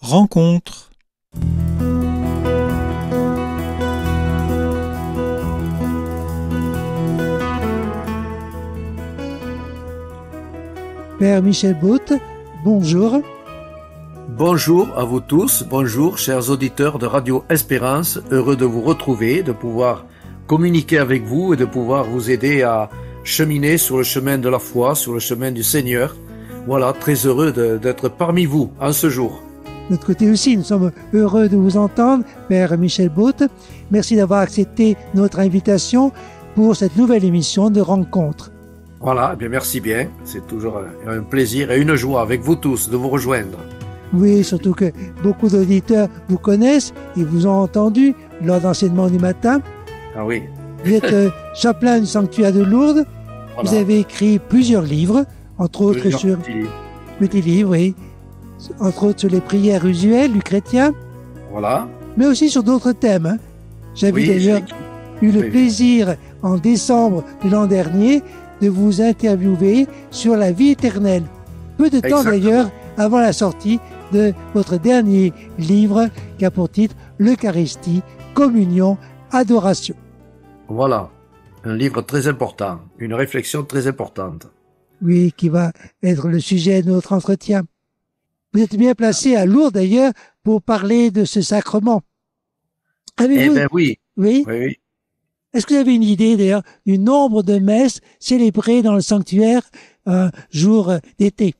Rencontre. Père Michel Boutte, bonjour. Bonjour à vous tous, bonjour chers auditeurs de Radio Espérance, heureux de vous retrouver, de pouvoir communiquer avec vous et de pouvoir vous aider à cheminer sur le chemin de la foi, sur le chemin du Seigneur. Voilà, très heureux d'être parmi vous en ce jour. De notre côté aussi, nous sommes heureux de vous entendre, Père Michel Boutte. Merci d'avoir accepté notre invitation pour cette nouvelle émission de Rencontre. Voilà, eh bien merci bien, c'est toujours un plaisir et une joie avec vous tous de vous rejoindre. Oui, surtout que beaucoup d'auditeurs vous connaissent et vous ont entendu lors d'enseignement du matin. Ah oui. Vous êtes chapelain du sanctuaire de Lourdes. Voilà. Vous avez écrit plusieurs livres, entre autres sur petits livres, oui, entre autres sur les prières usuelles du chrétien. Voilà. Mais aussi sur d'autres thèmes. Hein. J'avais d'ailleurs eu le plaisir en décembre de l'an dernier de vous interviewer sur la vie éternelle. Peu de temps d'ailleurs avant la sortie de votre dernier livre qui a pour titre l'Eucharistie, communion, adoration. Voilà, un livre très important, une réflexion très importante. Oui, qui va être le sujet de notre entretien. Vous êtes bien placé à Lourdes d'ailleurs pour parler de ce sacrement. Avez-vous... Eh bien oui. Oui. Est-ce que vous avez une idée d'ailleurs du nombre de messes célébrées dans le sanctuaire un jour d'été?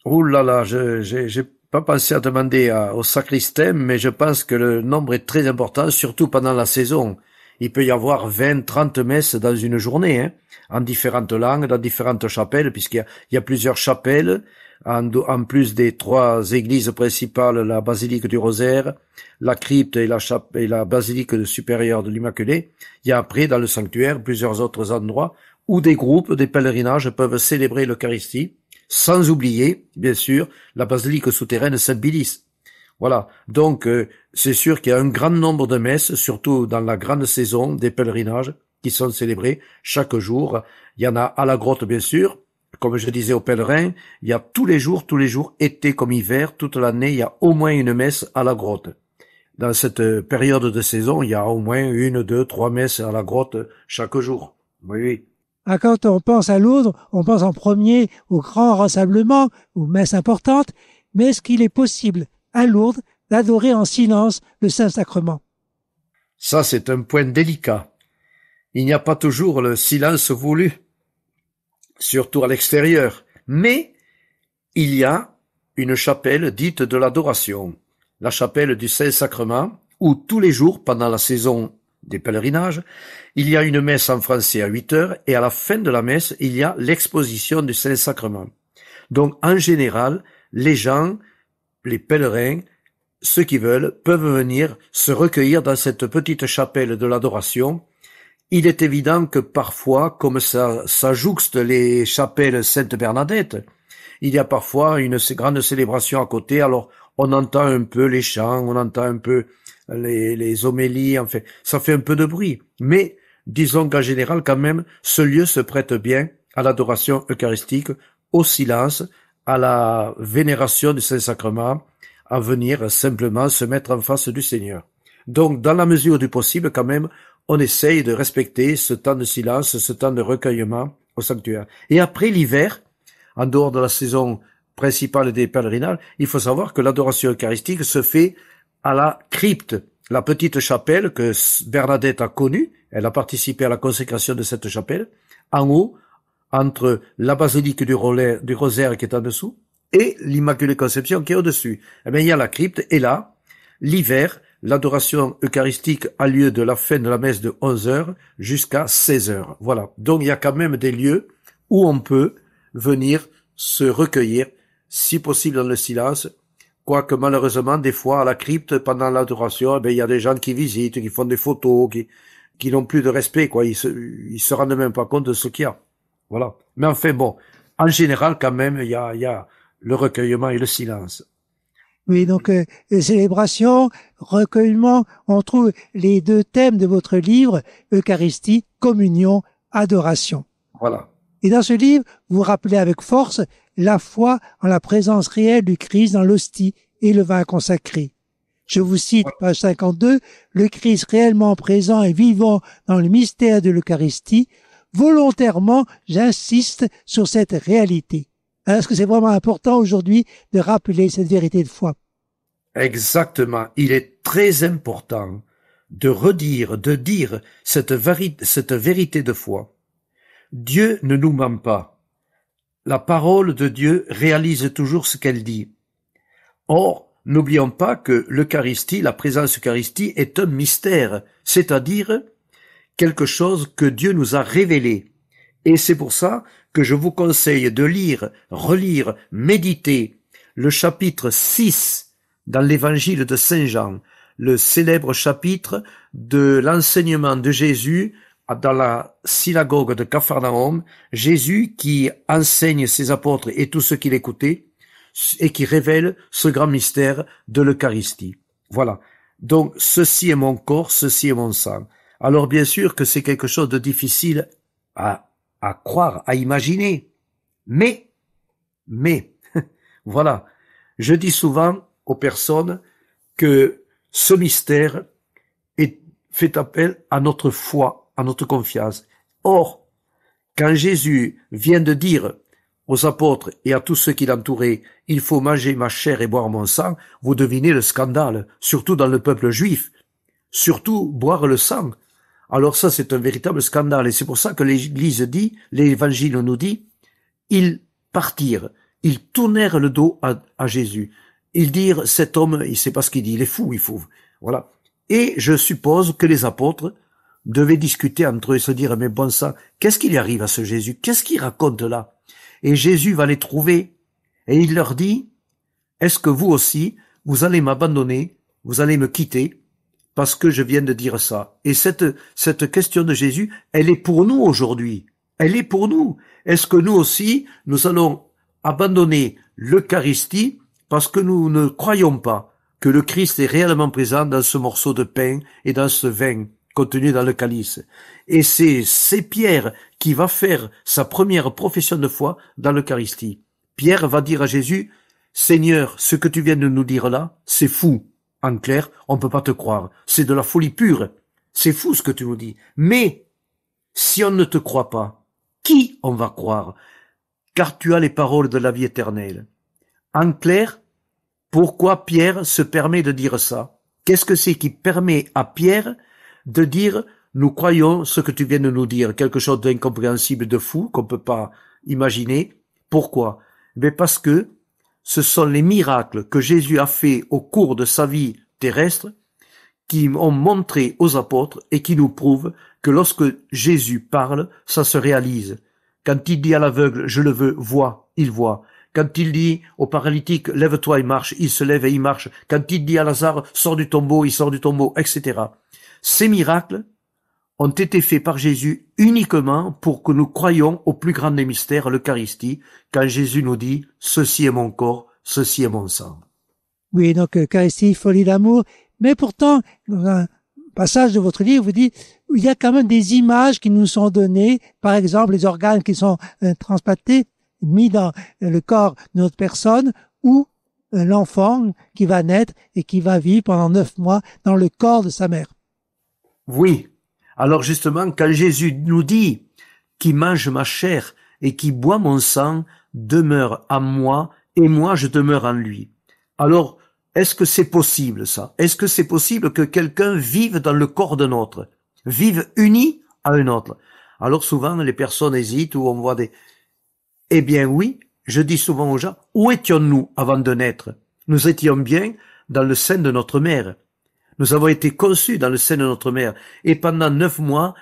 Ouh là là, j'ai pas pensé à demander au sacristain, mais je pense que le nombre est très important, surtout pendant la saison. Il peut y avoir 20, 30 messes dans une journée, hein, en différentes langues, dans différentes chapelles, puisqu'il y a plusieurs chapelles, en plus des 3 églises principales, la basilique du Rosaire, la crypte et la basilique supérieure de l'Immaculée. Il y a après, dans le sanctuaire, plusieurs autres endroits où des groupes, des pèlerinages peuvent célébrer l'Eucharistie, sans oublier, bien sûr, la basilique souterraine Saint-Bilice. Voilà. Donc, c'est sûr qu'il y a un grand nombre de messes, surtout dans la grande saison des pèlerinages qui sont célébrés chaque jour. Il y en a à la grotte, bien sûr. Comme je disais aux pèlerins, il y a tous les jours, été comme hiver, toute l'année, il y a au moins une messe à la grotte. Dans cette période de saison, il y a au moins 1, 2, 3 messes à la grotte chaque jour. Oui. Ah, quand on pense à Lourdes, on pense en premier aux grands rassemblements, aux messes importantes, mais est-ce qu'il est possible à Lourdes d'adorer en silence le Saint-Sacrement? Ça, c'est un point délicat. Il n'y a pas toujours le silence voulu, surtout à l'extérieur, mais il y a une chapelle dite de l'adoration, la chapelle du Saint-Sacrement, où tous les jours, pendant la saison des pèlerinages, il y a une messe en français à 8 heures et à la fin de la messe, il y a l'exposition du Saint-Sacrement. Donc, en général, les gens, les pèlerins, ceux qui veulent, peuvent venir se recueillir dans cette petite chapelle de l'adoration. Il est évident que parfois, comme ça jouxte les chapelles Sainte-Bernadette, il y a parfois une grande célébration à côté, alors on entend un peu les chants, on entend un peu les homélies, enfin, ça fait un peu de bruit. Mais disons qu'en général, quand même, ce lieu se prête bien à l'adoration eucharistique, au silence, à la vénération du Saint-Sacrement, à venir simplement se mettre en face du Seigneur. Donc, dans la mesure du possible, quand même, on essaye de respecter ce temps de silence, ce temps de recueillement au sanctuaire. Et après l'hiver, en dehors de la saison principale des pèlerinages, il faut savoir que l'adoration eucharistique se fait à la crypte, la petite chapelle que Bernadette a connue. Elle a participé à la consécration de cette chapelle, en haut, entre la basilique du Rosaire qui est en dessous et l'Immaculée Conception qui est au-dessus. Eh bien, il y a la crypte, et là, l'hiver, l'adoration eucharistique a lieu de la fin de la messe de 11 heures jusqu'à 16 heures. Voilà. Donc, il y a quand même des lieux où on peut venir se recueillir, si possible dans le silence, quoique malheureusement, des fois, à la crypte, pendant l'adoration, il y a des gens qui visitent, qui font des photos, qui n'ont plus de respect, quoi. Ils se rendent même pas compte de ce qu'il y a. Voilà. Mais enfin, bon, en général, quand même, il y a le recueillement et le silence. Oui, donc célébration, recueillement, on trouve les 2 thèmes de votre livre, Eucharistie, communion, adoration. Voilà. Et dans ce livre, vous rappelez avec force la foi en la présence réelle du Christ dans l'hostie et le vin consacré. Je vous cite, page 52, le Christ réellement présent et vivant dans le mystère de l'Eucharistie. Volontairement, j'insiste sur cette réalité. Est-ce que c'est vraiment important aujourd'hui de rappeler cette vérité de foi? Exactement. Il est très important de redire, de dire cette vérité de foi. Dieu ne nous ment pas. La parole de Dieu réalise toujours ce qu'elle dit. Or, n'oublions pas que l'Eucharistie, la présence Eucharistie, est un mystère, c'est-à-dire quelque chose que Dieu nous a révélé. Et c'est pour ça que je vous conseille de lire, relire, méditer le chapitre 6 dans l'évangile de Saint Jean, le célèbre chapitre de l'enseignement de Jésus dans la synagogue de Capharnaüm, Jésus qui enseigne ses apôtres et tous ceux qui l'écoutaient, et qui révèle ce grand mystère de l'Eucharistie. Voilà. Donc, ceci est mon corps, ceci est mon sang. Alors, bien sûr que c'est quelque chose de difficile à croire, à imaginer. Mais, voilà. Je dis souvent aux personnes que ce mystère fait appel à notre foi, à notre confiance. Or, quand Jésus vient de dire aux apôtres et à tous ceux qui l'entouraient, il faut manger ma chair et boire mon sang, vous devinez le scandale, surtout dans le peuple juif, surtout boire le sang. Alors ça, c'est un véritable scandale, et c'est pour ça que l'Église dit, l'Évangile nous dit, ils partirent, ils tournèrent le dos à Jésus. Ils dirent, cet homme, il sait pas ce qu'il dit, il est fou, voilà. Et je suppose que les apôtres devaient discuter entre eux et se dire, mais bon sang, qu'est-ce qui lui arrive à ce Jésus? Qu'est-ce qu'il raconte là? Et Jésus va les trouver, et il leur dit, est-ce que vous aussi, vous allez m'abandonner, vous allez me quitter, parce que je viens de dire ça? Et cette question de Jésus, elle est pour nous aujourd'hui. Elle est pour nous. Est-ce que nous aussi, nous allons abandonner l'Eucharistie parce que nous ne croyons pas que le Christ est réellement présent dans ce morceau de pain et dans ce vin contenu dans le calice? Et c'est Pierre qui va faire sa première profession de foi dans l'Eucharistie. Pierre va dire à Jésus, Seigneur, ce que tu viens de nous dire là, c'est fou. En clair, on ne peut pas te croire. C'est de la folie pure. C'est fou ce que tu nous dis. Mais, si on ne te croit pas, qui on va croire? Car tu as les paroles de la vie éternelle. En clair, pourquoi Pierre se permet de dire ça? Qu'est-ce que c'est qui permet à Pierre de dire nous croyons ce que tu viens de nous dire, quelque chose d'incompréhensible, de fou, qu'on ne peut pas imaginer? Pourquoi? Mais parce que ce sont les miracles que Jésus a fait au cours de sa vie terrestre qui ont montré aux apôtres et qui nous prouvent que lorsque Jésus parle, ça se réalise. Quand il dit à l'aveugle, je le veux, vois, il voit. Quand il dit au paralytique, lève-toi et marche, il se lève et il marche. Quand il dit à Lazare, sors du tombeau, il sort du tombeau, etc. Ces miracles ont été faits par Jésus uniquement pour que nous croyions au plus grand des mystères, l'Eucharistie, quand Jésus nous dit « Ceci est mon corps, ceci est mon sang ». Oui, donc Eucharistie, folie d'amour. Mais pourtant, dans un passage de votre livre, vous dites il y a quand même des images qui nous sont données, par exemple les organes qui sont transplantés, mis dans le corps de notre personne, ou l'enfant qui va naître et qui va vivre pendant 9 mois dans le corps de sa mère. Oui. Alors justement, quand Jésus nous dit « Qui mange ma chair et qui boit mon sang demeure en moi et moi je demeure en lui ». Alors, est-ce que c'est possible ça? Est-ce que c'est possible que quelqu'un vive dans le corps d'un autre, vive uni à un autre? Alors souvent les personnes hésitent ou on voit des... Eh bien oui, je dis souvent aux gens, où étions-nous avant de naître? Nous étions bien dans le sein de notre mère. Nous avons été conçus dans le sein de notre mère. Et pendant 9 mois,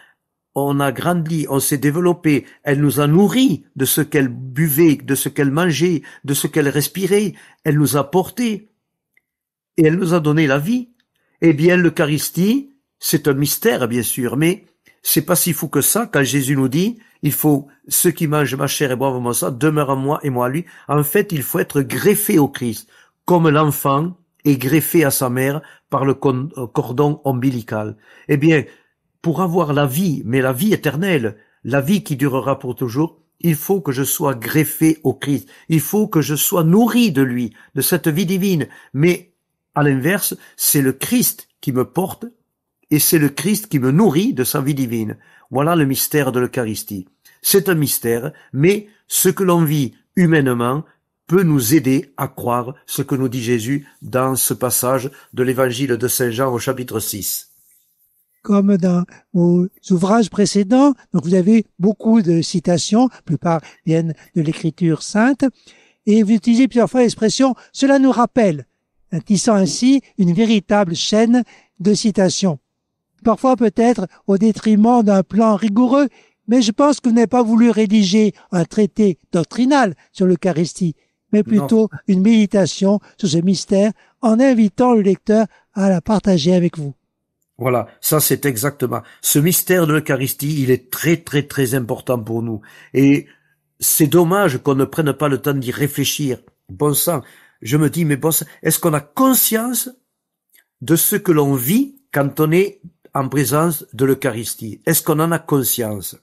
on a grandi, on s'est développé. Elle nous a nourris de ce qu'elle buvait, de ce qu'elle mangeait, de ce qu'elle respirait. Elle nous a portés. Et elle nous a donné la vie. Eh bien, l'Eucharistie, c'est un mystère, bien sûr, mais c'est pas si fou que ça quand Jésus nous dit, il faut, ceux qui mangent ma chair et boivent mon sang, demeurent en moi et moi en lui. En fait, il faut être greffé au Christ, comme l'enfant est greffé à sa mère par le cordon ombilical. Eh bien, pour avoir la vie, mais la vie éternelle, la vie qui durera pour toujours, il faut que je sois greffé au Christ. Il faut que je sois nourri de lui, de cette vie divine. Mais à l'inverse, c'est le Christ qui me porte et c'est le Christ qui me nourrit de sa vie divine. Voilà le mystère de l'Eucharistie. C'est un mystère, mais ce que l'on vit humainement peut nous aider à croire ce que nous dit Jésus dans ce passage de l'évangile de Saint Jean au chapitre 6. Comme dans vos ouvrages précédents, donc vous avez beaucoup de citations, la plupart viennent de l'Écriture sainte, et vous utilisez plusieurs fois l'expression « cela nous rappelle », tissant ainsi une véritable chaîne de citations. Parfois peut-être au détriment d'un plan rigoureux, mais je pense que vous n'avez pas voulu rédiger un traité doctrinal sur l'Eucharistie, mais plutôt une méditation sur ce mystère en invitant le lecteur à la partager avec vous. Voilà, ça c'est exactement. Ce mystère de l'Eucharistie, il est très très très important pour nous. Et c'est dommage qu'on ne prenne pas le temps d'y réfléchir. Bon sang, je me dis, mais bon sang, est-ce qu'on a conscience de ce que l'on vit quand on est en présence de l'Eucharistie? Est-ce qu'on en a conscience?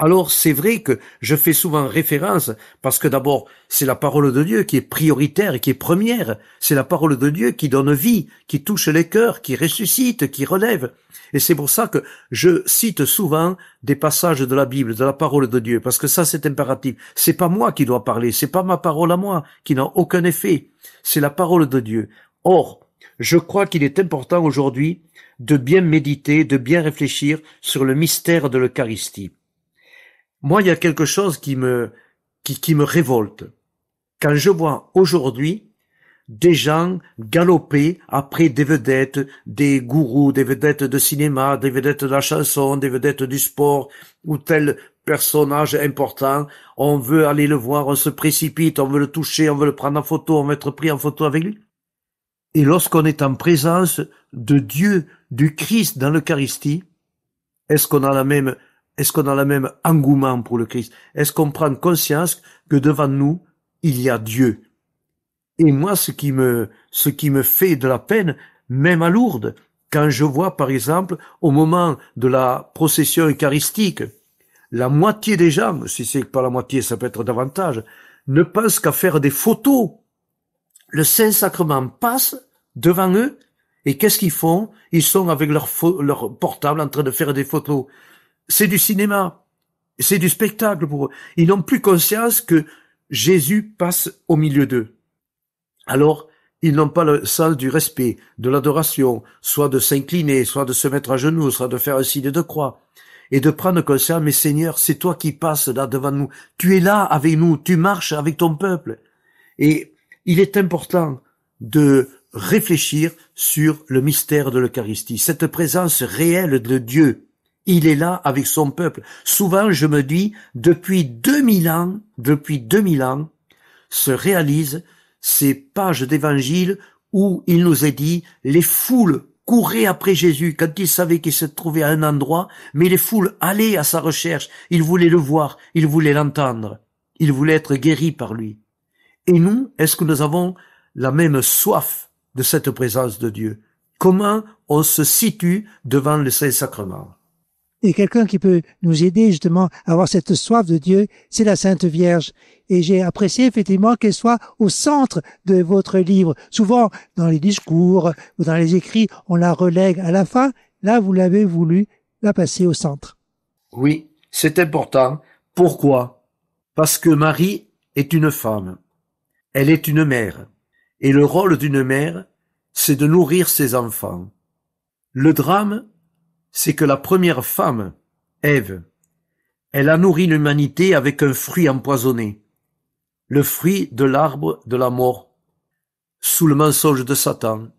Alors c'est vrai que je fais souvent référence, parce que d'abord c'est la parole de Dieu qui est prioritaire et qui est première, c'est la parole de Dieu qui donne vie, qui touche les cœurs, qui ressuscite, qui relève, et c'est pour ça que je cite souvent des passages de la Bible, de la parole de Dieu, parce que ça c'est impératif, c'est pas moi qui dois parler, c'est pas ma parole à moi, qui n'a aucun effet, c'est la parole de Dieu. Or, je crois qu'il est important aujourd'hui de bien méditer, de bien réfléchir sur le mystère de l'Eucharistie. Moi, il y a quelque chose qui me révolte. Quand je vois aujourd'hui des gens galoper après des vedettes, des gourous, des vedettes de cinéma, des vedettes de la chanson, des vedettes du sport, ou tel personnage important, on veut aller le voir, on se précipite, on veut le toucher, on veut le prendre en photo, on veut être pris en photo avec lui. Et lorsqu'on est en présence de Dieu, du Christ dans l'Eucharistie, est-ce qu'on a la même engouement pour le Christ? Est-ce qu'on prend conscience que devant nous, il y a Dieu? Et moi, ce qui me fait de la peine, même à Lourdes, quand je vois, par exemple, au moment de la procession eucharistique, la moitié des gens, si c'est pas la moitié, ça peut être davantage, ne pensent qu'à faire des photos. Le Saint-Sacrement passe devant eux, et qu'est-ce qu'ils font? Ils sont avec leur portable en train de faire des photos. C'est du cinéma, c'est du spectacle pour eux. Ils n'ont plus conscience que Jésus passe au milieu d'eux. Alors, ils n'ont pas le sens du respect, de l'adoration, soit de s'incliner, soit de se mettre à genoux, soit de faire un signe de croix. Et de prendre conscience, mais Seigneur, c'est toi qui passes là devant nous. Tu es là avec nous, tu marches avec ton peuple. Et il est important de réfléchir sur le mystère de l'Eucharistie, cette présence réelle de Dieu. Il est là avec son peuple. Souvent, je me dis, depuis 2000 ans, se réalisent ces pages d'évangile où il nous est dit, les foules couraient après Jésus quand ils savaient qu'il se trouvait à un endroit, mais les foules allaient à sa recherche. Ils voulaient le voir, ils voulaient l'entendre, ils voulaient être guéris par lui. Et nous, est-ce que nous avons la même soif de cette présence de Dieu? Comment on se situe devant le Saint-Sacrement? Et quelqu'un qui peut nous aider justement à avoir cette soif de Dieu, c'est la Sainte Vierge. Et j'ai apprécié effectivement qu'elle soit au centre de votre livre. Souvent, dans les discours ou dans les écrits, on la relègue à la fin. Là, vous l'avez voulu la passer au centre. Oui, c'est important. Pourquoi? Parce que Marie est une femme. Elle est une mère. Et le rôle d'une mère, c'est de nourrir ses enfants. Le drame, c'est que la première femme, Ève, elle a nourri l'humanité avec un fruit empoisonné, le fruit de l'arbre de la mort, sous le mensonge de Satan.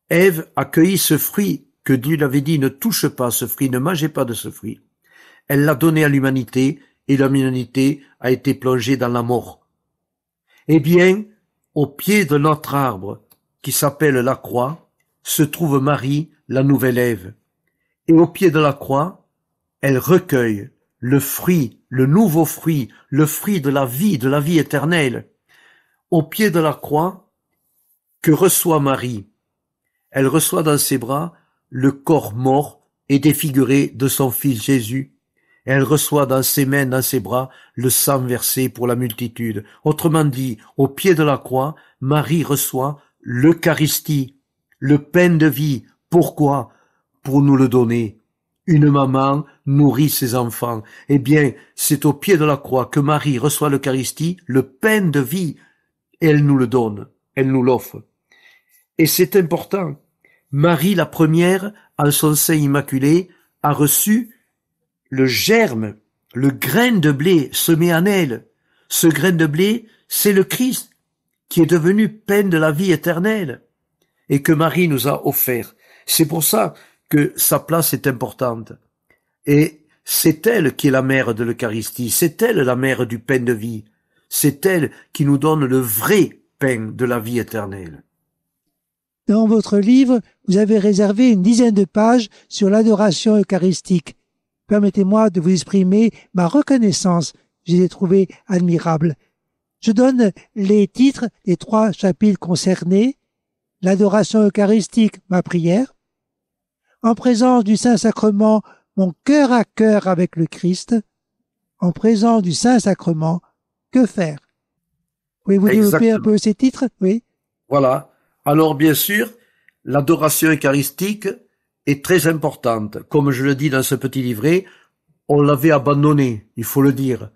Ève a cueilli ce fruit que Dieu l'avait dit, ne touche pas ce fruit, ne mangez pas de ce fruit. Elle l'a donné à l'humanité, et l'humanité a été plongée dans la mort. Eh bien, au pied de notre arbre, qui s'appelle la croix, se trouve Marie, la nouvelle Ève. Et au pied de la croix, elle recueille le fruit, le nouveau fruit, le fruit de la vie éternelle. Au pied de la croix, que reçoit Marie? Elle reçoit dans ses bras le corps mort et défiguré de son fils Jésus. Elle reçoit dans ses mains, dans ses bras, le sang versé pour la multitude. Autrement dit, au pied de la croix, Marie reçoit l'Eucharistie, le pain de vie. Pourquoi? Pour nous le donner. Une maman nourrit ses enfants. Eh bien, c'est au pied de la croix que Marie reçoit l'Eucharistie, le pain de vie, et elle nous le donne, elle nous l'offre. Et c'est important. Marie, la première, en son sein immaculé, a reçu le germe, le grain de blé semé en elle. Ce grain de blé, c'est le Christ, qui est devenu pain de la vie éternelle, et que Marie nous a offert. C'est pour ça que sa place est importante. Et c'est elle qui est la mère de l'Eucharistie, c'est elle la mère du pain de vie, c'est elle qui nous donne le vrai pain de la vie éternelle. Dans votre livre, vous avez réservé une dizaine de pages sur l'adoration eucharistique. Permettez-moi de vous exprimer ma reconnaissance, je les ai trouvées admirables. Je donne les titres des 3 chapitres concernés. L'adoration eucharistique, ma prière. En présence du Saint-Sacrement, mon cœur à cœur avec le Christ. En présence du Saint-Sacrement, que faire? Pouvez-vous développer un peu ces titres? Oui. Voilà. Alors, bien sûr, l'adoration eucharistique est très importante. Comme je le dis dans ce petit livret, on l'avait abandonné, il faut le dire.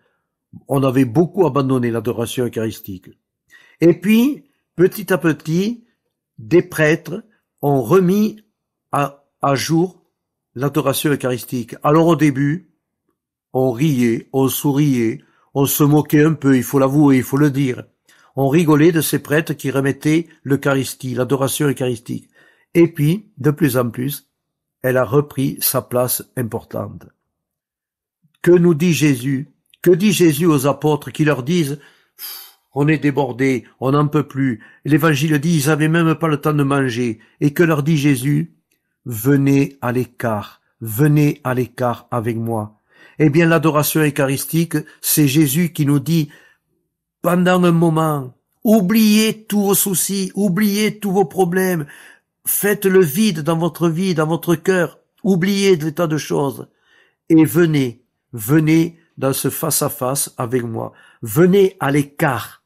On avait beaucoup abandonné l'adoration eucharistique. Et puis, petit à petit, des prêtres ont remis à jour l'adoration eucharistique. Alors au début, on riait, on souriait, on se moquait un peu, il faut l'avouer, il faut le dire. On rigolait de ces prêtres qui remettaient l'Eucharistie, l'adoration eucharistique. Et puis, de plus en plus, elle a repris sa place importante. Que nous dit Jésus? Que dit Jésus aux apôtres qui leur disent « On est débordés, on n'en peut plus ». L'Évangile dit « Ils n'avaient même pas le temps de manger ». Et que leur dit Jésus? « Venez à l'écart avec moi ». Eh bien, l'adoration eucharistique, c'est Jésus qui nous dit pendant un moment, oubliez tous vos soucis, oubliez tous vos problèmes, faites le vide dans votre vie, dans votre cœur, oubliez des tas de choses et venez dans ce face-à-face avec moi, venez à l'écart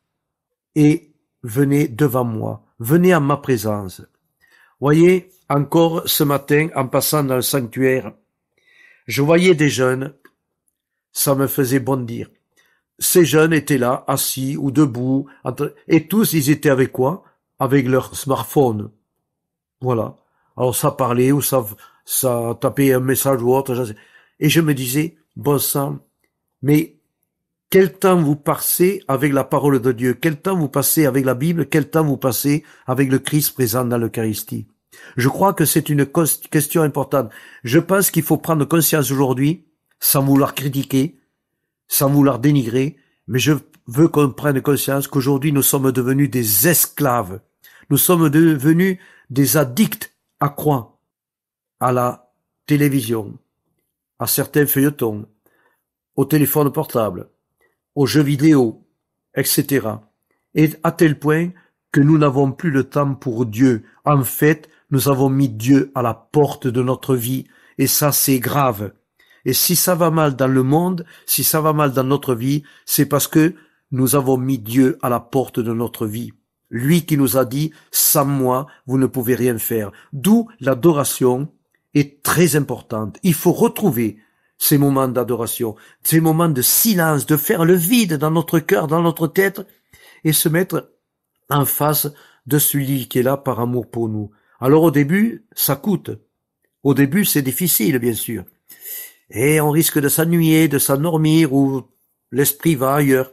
et venez devant moi, venez à ma présence. Voyez, encore ce matin, en passant dans le sanctuaire, je voyais des jeunes, ça me faisait bondir. Ces jeunes étaient là, assis ou debout, et tous ils étaient avec quoi? Avec leur smartphone. Voilà. Alors ça parlait ou ça tapait un message ou autre. Et je me disais, bon sang, mais quel temps vous passez avec la parole de Dieu? Quel temps vous passez avec la Bible? Quel temps vous passez avec le Christ présent dans l'Eucharistie? Je crois que c'est une question importante. Je pense qu'il faut prendre conscience aujourd'hui, sans vouloir critiquer, sans vouloir dénigrer, mais je veux qu'on prenne conscience qu'aujourd'hui nous sommes devenus des esclaves. Nous sommes devenus des addicts à quoi? À la télévision, à certains feuilletons, au téléphone portable, aux jeux vidéo, etc. Et à tel point que nous n'avons plus le temps pour Dieu. En fait, nous avons mis Dieu à la porte de notre vie, et ça c'est grave. Et si ça va mal dans le monde, si ça va mal dans notre vie, c'est parce que nous avons mis Dieu à la porte de notre vie. Lui qui nous a dit, sans moi, vous ne pouvez rien faire. D'où l'adoration est très importante. Il faut retrouver ces moments d'adoration, ces moments de silence, de faire le vide dans notre cœur, dans notre tête, et se mettre en face de celui qui est là par amour pour nous. Alors au début, ça coûte. Au début, c'est difficile, bien sûr. Et on risque de s'ennuyer, de s'endormir, ou l'esprit va ailleurs.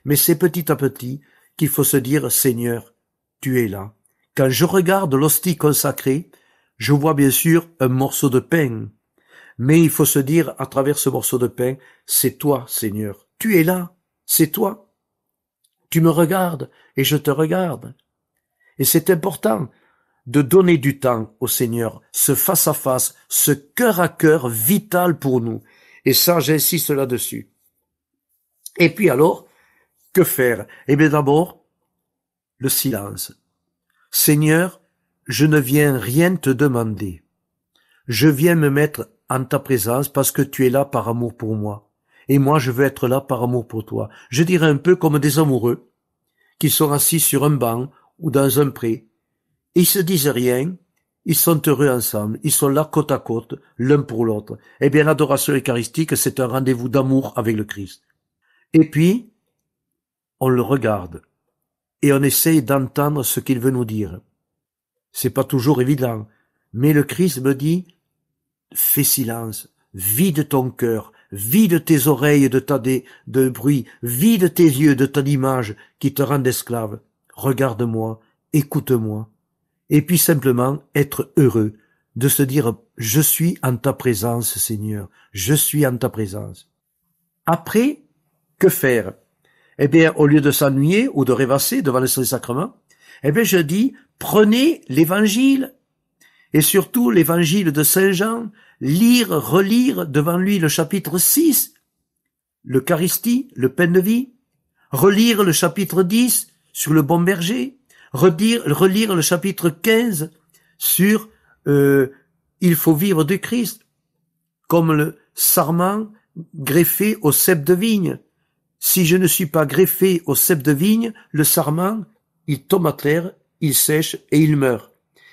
Mais c'est petit à petit qu'il faut se dire, Seigneur, tu es là. Quand je regarde l'hostie consacrée, je vois bien sûr un morceau de pain. Mais il faut se dire, à travers ce morceau de pain, c'est toi, Seigneur. Tu es là, c'est toi. Tu me regardes et je te regarde. Et c'est important de donner du temps au Seigneur, ce face-à-face, ce cœur à cœur vital pour nous. Et ça, j'insiste là-dessus. Et puis alors, que faire? Eh bien d'abord, le silence. Seigneur, je ne viens rien te demander. Je viens me mettre en ta présence parce que tu es là par amour pour moi. Et moi, je veux être là par amour pour toi. Je dirais un peu comme des amoureux qui sont assis sur un banc ou dans un pré. Ils se disent rien, ils sont heureux ensemble, ils sont là côte à côte, l'un pour l'autre. Eh bien, l'adoration eucharistique, c'est un rendez-vous d'amour avec le Christ. Et puis, on le regarde et on essaye d'entendre ce qu'il veut nous dire. C'est pas toujours évident, mais le Christ me dit, fais silence, vide ton cœur, vide tes oreilles de bruit, vide tes yeux de ton image qui te rendent esclave. Regarde-moi, écoute-moi. Et puis simplement être heureux, de se dire, je suis en ta présence, Seigneur, je suis en ta présence. Après, que faire? Eh bien, au lieu de s'ennuyer ou de rêvasser devant le Saint-Sacrement, eh bien, je dis, prenez l'Évangile, et surtout l'Évangile de Saint Jean, lire, relire devant lui le chapitre 6, l'Eucharistie, le pain de vie, relire le chapitre 10 sur le bon berger, relire le chapitre 15 sur il faut vivre du Christ, comme le sarment greffé au cep de vigne. Si je ne suis pas greffé au cep de vigne, le sarment, il tombe à terre, il sèche et il meurt.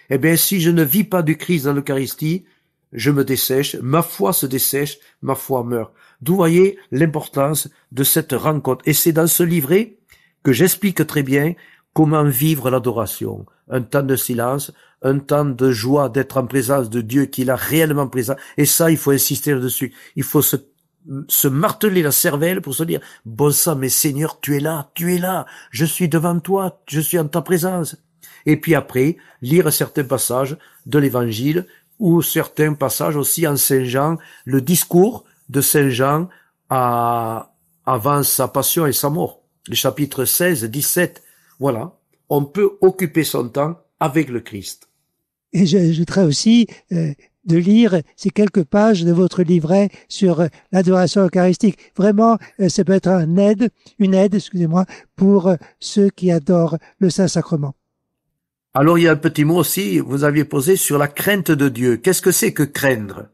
Eh bien, si je ne vis pas du Christ dans l'Eucharistie, je me dessèche, ma foi se dessèche, ma foi meurt. D'où voyez l'importance de cette rencontre. Et c'est dans ce livret que j'explique très bien comment vivre l'adoration. Un temps de silence, un temps de joie d'être en présence de Dieu qui est réellement présent. Et ça, il faut insister là-dessus. Il faut se marteler la cervelle pour se dire, bon sang, mais Seigneur, tu es là, je suis devant toi, je suis en ta présence. Et puis après, lire certains passages de l'Évangile ou certains passages aussi en Saint Jean, le discours de Saint Jean avant sa passion et sa mort, les chapitres 16, 17. Voilà, on peut occuper son temps avec le Christ. Et j'ajouterais aussi de lire ces quelques pages de votre livret sur l'adoration eucharistique. Vraiment, ça peut être une aide, pour ceux qui adorent le Saint-Sacrement. Alors, il y a un petit mot aussi, vous aviez posé sur la crainte de Dieu. Qu'est-ce que c'est que craindre?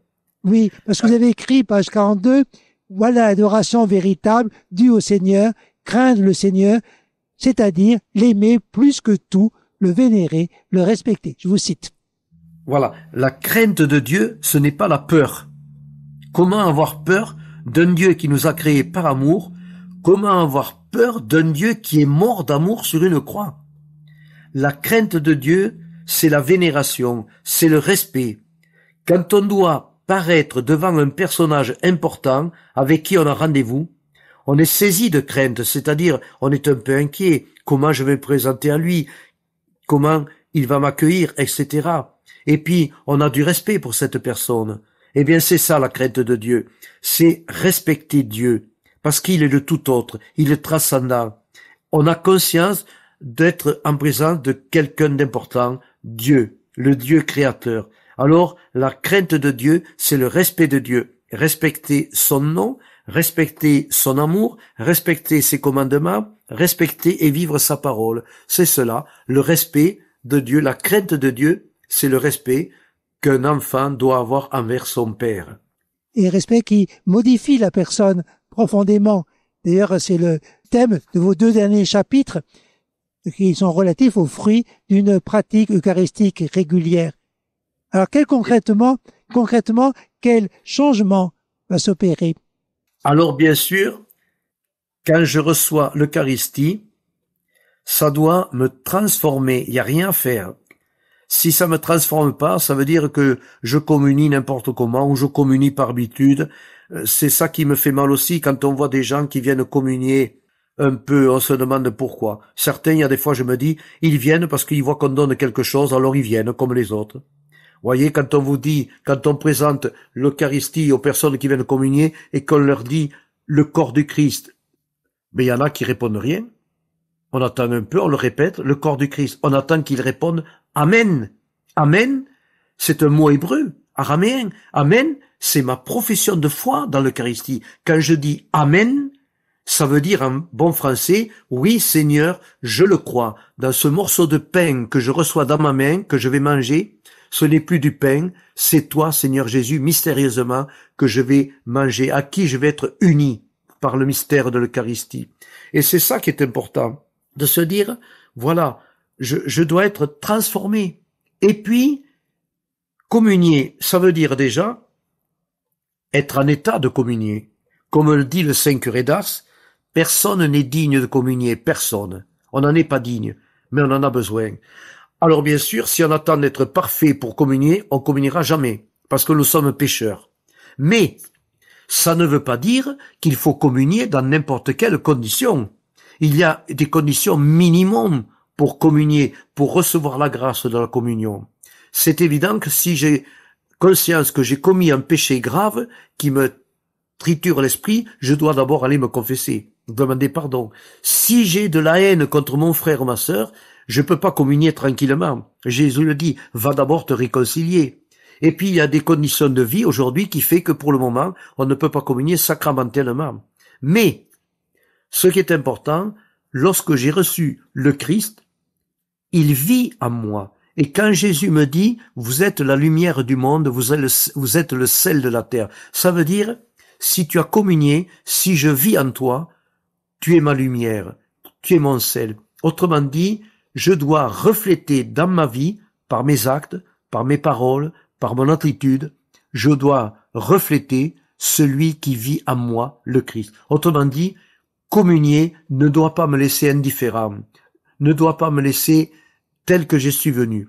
Oui, parce que vous avez écrit, page 42, voilà l'adoration véritable due au Seigneur, craindre le Seigneur, c'est-à-dire l'aimer plus que tout, le vénérer, le respecter. Je vous cite. Voilà, la crainte de Dieu, ce n'est pas la peur. Comment avoir peur d'un Dieu qui nous a créés par amour? Comment avoir peur d'un Dieu qui est mort d'amour sur une croix? La crainte de Dieu, c'est la vénération, c'est le respect. Quand on doit paraître devant un personnage important avec qui on a rendez-vous, on est saisi de crainte, c'est-à-dire on est un peu inquiet. Comment je vais me présenter à lui? Comment il va m'accueillir, etc. Et puis, on a du respect pour cette personne. Eh bien, c'est ça la crainte de Dieu. C'est respecter Dieu, parce qu'il est le tout autre, il est transcendant. On a conscience d'être en présence de quelqu'un d'important, Dieu, le Dieu créateur. Alors, la crainte de Dieu, c'est le respect de Dieu. Respecter son nom, respecter son amour, respecter ses commandements, respecter et vivre sa parole. C'est cela, le respect de Dieu, la crainte de Dieu, c'est le respect qu'un enfant doit avoir envers son père. Et respect qui modifie la personne profondément. D'ailleurs, c'est le thème de vos 2 derniers chapitres qui sont relatifs aux fruits d'une pratique eucharistique régulière. Alors, concrètement, quel changement va s'opérer? Alors, bien sûr, quand je reçois l'Eucharistie, ça doit me transformer. Il n'y a rien à faire. Si ça me transforme pas, ça veut dire que je communie n'importe comment ou je communie par habitude. C'est ça qui me fait mal aussi quand on voit des gens qui viennent communier un peu, on se demande pourquoi. Certains, il y a des fois, je me dis, ils viennent parce qu'ils voient qu'on donne quelque chose, alors ils viennent comme les autres. Voyez, quand on présente l'Eucharistie aux personnes qui viennent communier et qu'on leur dit le corps du Christ, mais il y en a qui répondent rien. On attend un peu, on le répète, le corps du Christ. On attend qu'ils répondent Amen. Amen, c'est un mot hébreu, araméen. Amen, c'est ma profession de foi dans l'Eucharistie. Quand je dis Amen, ça veut dire en bon français, oui Seigneur, je le crois. Dans ce morceau de pain que je reçois dans ma main, que je vais manger, Ce n'est plus du pain, c'est toi, Seigneur Jésus, mystérieusement, que je vais manger, à qui je vais être uni par le mystère de l'Eucharistie. Et c'est ça qui est important, de se dire, voilà, je dois être transformé. Et puis, communier, ça veut dire déjà être en état de communier. Comme le dit le Saint Curé d'Ars, personne n'est digne de communier, personne. On n'en est pas digne, mais on en a besoin. Alors bien sûr, si on attend d'être parfait pour communier, on communiera jamais, parce que nous sommes pécheurs. Mais ça ne veut pas dire qu'il faut communier dans n'importe quelle condition. Il y a des conditions minimum pour communier, pour recevoir la grâce de la communion. C'est évident que si j'ai conscience que j'ai commis un péché grave qui me triture l'esprit, je dois d'abord aller me confesser, demander pardon. Si j'ai de la haine contre mon frère ou ma sœur, je peux pas communier tranquillement. Jésus le dit, va d'abord te réconcilier. Et puis il y a des conditions de vie aujourd'hui qui fait que pour le moment, on ne peut pas communier sacramentellement. Mais, ce qui est important, lorsque j'ai reçu le Christ, il vit en moi. Et quand Jésus me dit, vous êtes la lumière du monde, vous êtes le sel de la terre, ça veut dire, si tu as communié, si je vis en toi, tu es ma lumière, tu es mon sel. Autrement dit, je dois refléter dans ma vie, par mes actes, par mes paroles, par mon attitude, je dois refléter celui qui vit en moi, le Christ. Autrement dit, communier ne doit pas me laisser indifférent, ne doit pas me laisser tel que je suis venu.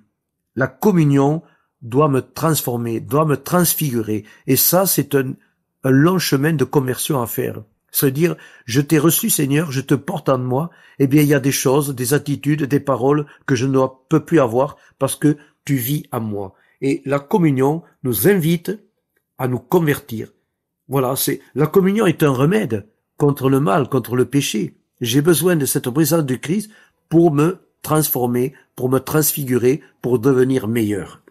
La communion doit me transformer, doit me transfigurer. Et ça, c'est un long chemin de conversion à faire. Se dire, je t'ai reçu Seigneur, je te porte en moi, eh bien il y a des choses, des attitudes, des paroles que je ne peux plus avoir parce que tu vis en moi. Et la communion nous invite à nous convertir. Voilà, la communion est un remède contre le mal, contre le péché. J'ai besoin de cette présence du Christ pour me transformer, pour me transfigurer, pour devenir meilleur.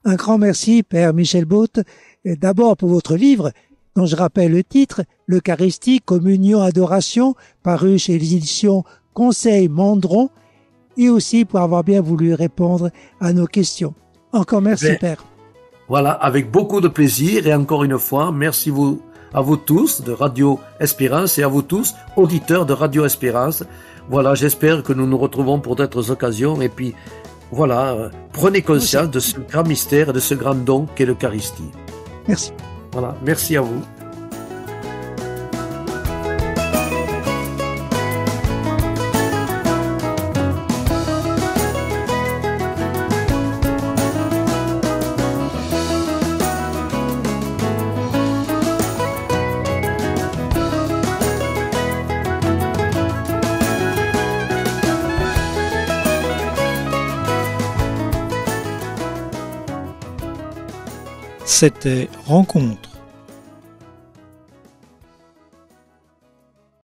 Un grand merci, Père Michel Bothe, d'abord pour votre livre, dont je rappelle le titre, l'Eucharistie, communion, adoration, paru chez les éditions Conseil Mandron, et aussi pour avoir bien voulu répondre à nos questions. Encore merci, Père. Voilà, avec beaucoup de plaisir, et encore une fois, merci à vous tous de Radio Espérance et à vous tous, auditeurs de Radio Espérance. Voilà, j'espère que nous nous retrouvons pour d'autres occasions, et puis voilà, prenez conscience de ce grand mystère, de ce grand don qu'est l'Eucharistie. Merci. Voilà, merci à vous. C'était Rencontre